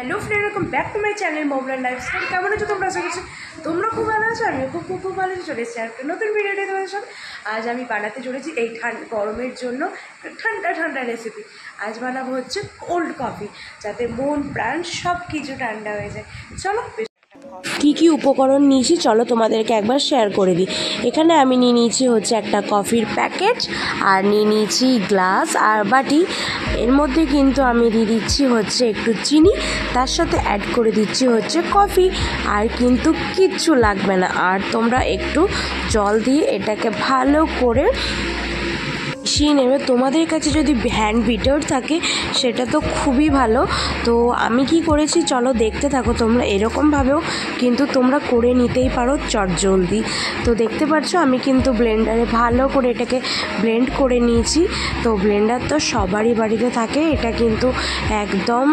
Hello friend, welcome back to my channel mobile lifestyle. কেমন আছো তোমরা? আশা করছি তোমরা খুব ভালো আছো। আমি খুব ভালো চলে এসেছি একটা নতুন ভিডিওতে তোমাদের সাথে। আজ আমি বানাতে চলেছি এই গরমের জন্য ঠান্ডা রেসিপি। আজ বানাবো হচ্ছে কোল্ড কফি, যাতে মন প্রাণ সব কিছু ঠান্ডা হয়ে যায়। চলো কি উপকরণ নিয়েছি চলো তোমাদেরকে একবার শেয়ার করে দিই। এখানে আমি নিয়ে নিয়েছি হচ্ছে একটা কফির প্যাকেট, আর নিয়ে নিয়েছি গ্লাস আর বাটি। এর মধ্যে কিন্তু আমি দিয়ে দিচ্ছি হচ্ছে একটু চিনি, তার সাথে অ্যাড করে দিচ্ছি হচ্ছে কফি, আর কিন্তু কিচ্ছু লাগবে না। আর তোমরা একটু জল দিয়ে এটাকে ভালো করে মিশিয়ে নেবে। তোমাদের কাছে যদি হ্যান্ড বিটার থাকে সেটা তো খুবই ভালো। তো আমি কি করেছি চলো দেখতে থাকো। তোমরা এরকমভাবেও কিন্তু তোমরা করে নিতেই পারো চটজলদি। তো দেখতে পাচ্ছ আমি কিন্তু ব্লেন্ডারে ভালো করে এটাকে ব্লেন্ড করে নিয়েছি। তো ব্লেন্ডার তো সবারই বাড়িতে থাকে, এটা কিন্তু একদম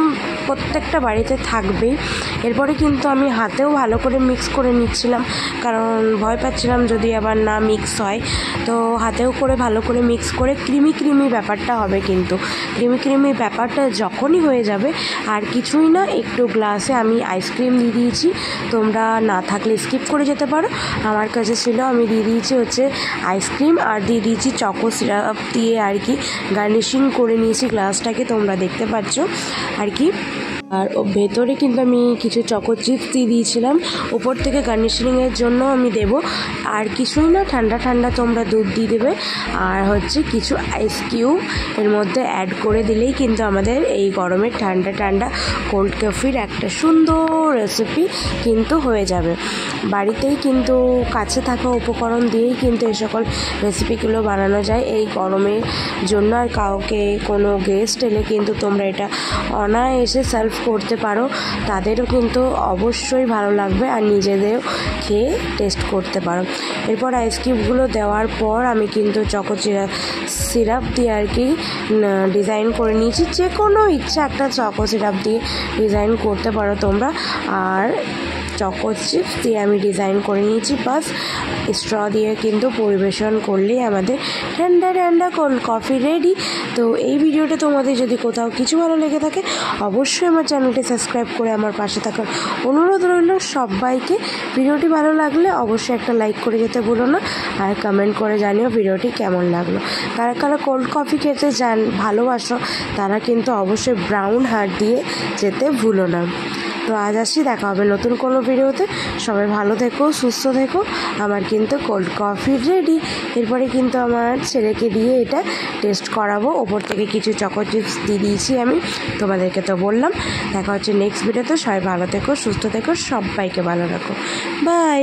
প্রত্যেকটা বাড়িতে থাকবেই। এরপরে কিন্তু আমি হাতেও ভালো করে মিক্স করে নিচ্ছিলাম, কারণ ভয় পাচ্ছিলাম যদি আবার না মিক্স হয়। তো হাতেও করে ভালো করে মিক্স করে ক্রিমি ব্যাপারটা হবে। কিন্তু ক্রিমি ব্যাপারটা যখনই হয়ে যাবে আর কিছুই না, একটু গ্লাসে আমি আইসক্রিম দিয়ে দিয়েছি। তোমরা না থাকলে স্কিপ করে যেতে পারো, আমার কাছে ছিল। আমি দিয়ে দিয়েছি হচ্ছে আইসক্রিম, আর দিয়ে দিয়েছি চকো সিরাপ দিয়ে আর কি গার্নিশিং করে নিয়েছি গ্লাসটাকে, তোমরা দেখতে পাচ্ছ আর কি। আর ভেতরে কিন্তু আমি কিছু চকো চিপস দিয়ে দিয়েছিলাম উপর থেকে গার্নিশিংয়ের জন্য আমি দেব। আর কিছুই না, ঠান্ডা তোমরা দুধ দিয়ে দেবে, আর হচ্ছে কিছু আইস কিউব এর মধ্যে অ্যাড করে দিলেই কিন্তু আমাদের এই গরমের ঠান্ডা কোল্ড কফির একটা সুন্দর রেসিপি কিন্তু হয়ে যাবে। বাড়িতেই কিন্তু কাছে থাকা উপকরণ দিয়েই কিন্তু এই সকল রেসিপিগুলো বানানো যায় এই গরমের জন্য। আর কাউকে কোনো গেস্ট এলে কিন্তু তোমরা এটা অনায়াসে সার্ভ করতে পারো, তাদেরও কিন্তু অবশ্যই ভালো লাগবে, আর নিজেদেরও খেয়ে টেস্ট করতে পারো। এরপর আইসক্রিমগুলো দেওয়ার পর আমি কিন্তু চকো সিরাপ দিয়ে আর কি ডিজাইন করে নিয়েছি। যে কোনো ইচ্ছা একটা চকো সিরাপ দিয়ে ডিজাইন করতে পারো তোমরা। আর চকো চিপস দিয়ে আমি ডিজাইন করে নিয়েছি, বাস স্ট্র দিয়ে কিন্তু পরিবেশন করলেই আমাদের ঠান্ডা কোল্ড কফি রেডি। তো এই ভিডিওটা তোমাদের যদি কোথাও কিছু ভালো লেগে থাকে অবশ্যই আমার চ্যানেলটি সাবস্ক্রাইব করে আমার পাশে থাকার অনুরোধ রইল সবাইকে। ভিডিওটি ভালো লাগলে অবশ্যই একটা লাইক করে যেতে ভুলো না, আর কমেন্ট করে জানিও ভিডিওটি কেমন লাগলো। কারা কোল্ড কফি খেতে ভালোবাসো তারা কিন্তু অবশ্যই ব্রাউন হার্ট দিয়ে যেতে ভুলো না। তো আজ আসি, দেখা হবে নতুন কোনো ভিডিওতে। সবাই ভালো থেকো, সুস্থ থেকো। আমার কিন্তু কোল্ড কফি রেডি। এরপরে কিন্তু আমার ছেলেকে দিয়ে এটা টেস্ট করাবো। ওপর থেকে কিছু চকো চিপস দিয়ে দিয়েছি আমি, তোমাদেরকে তো বললাম। দেখা হচ্ছে নেক্সট ভিডিওতে। সবাই ভালো থেকো, সুস্থ থেকো, সবাইকে ভালো রাখো। বাই।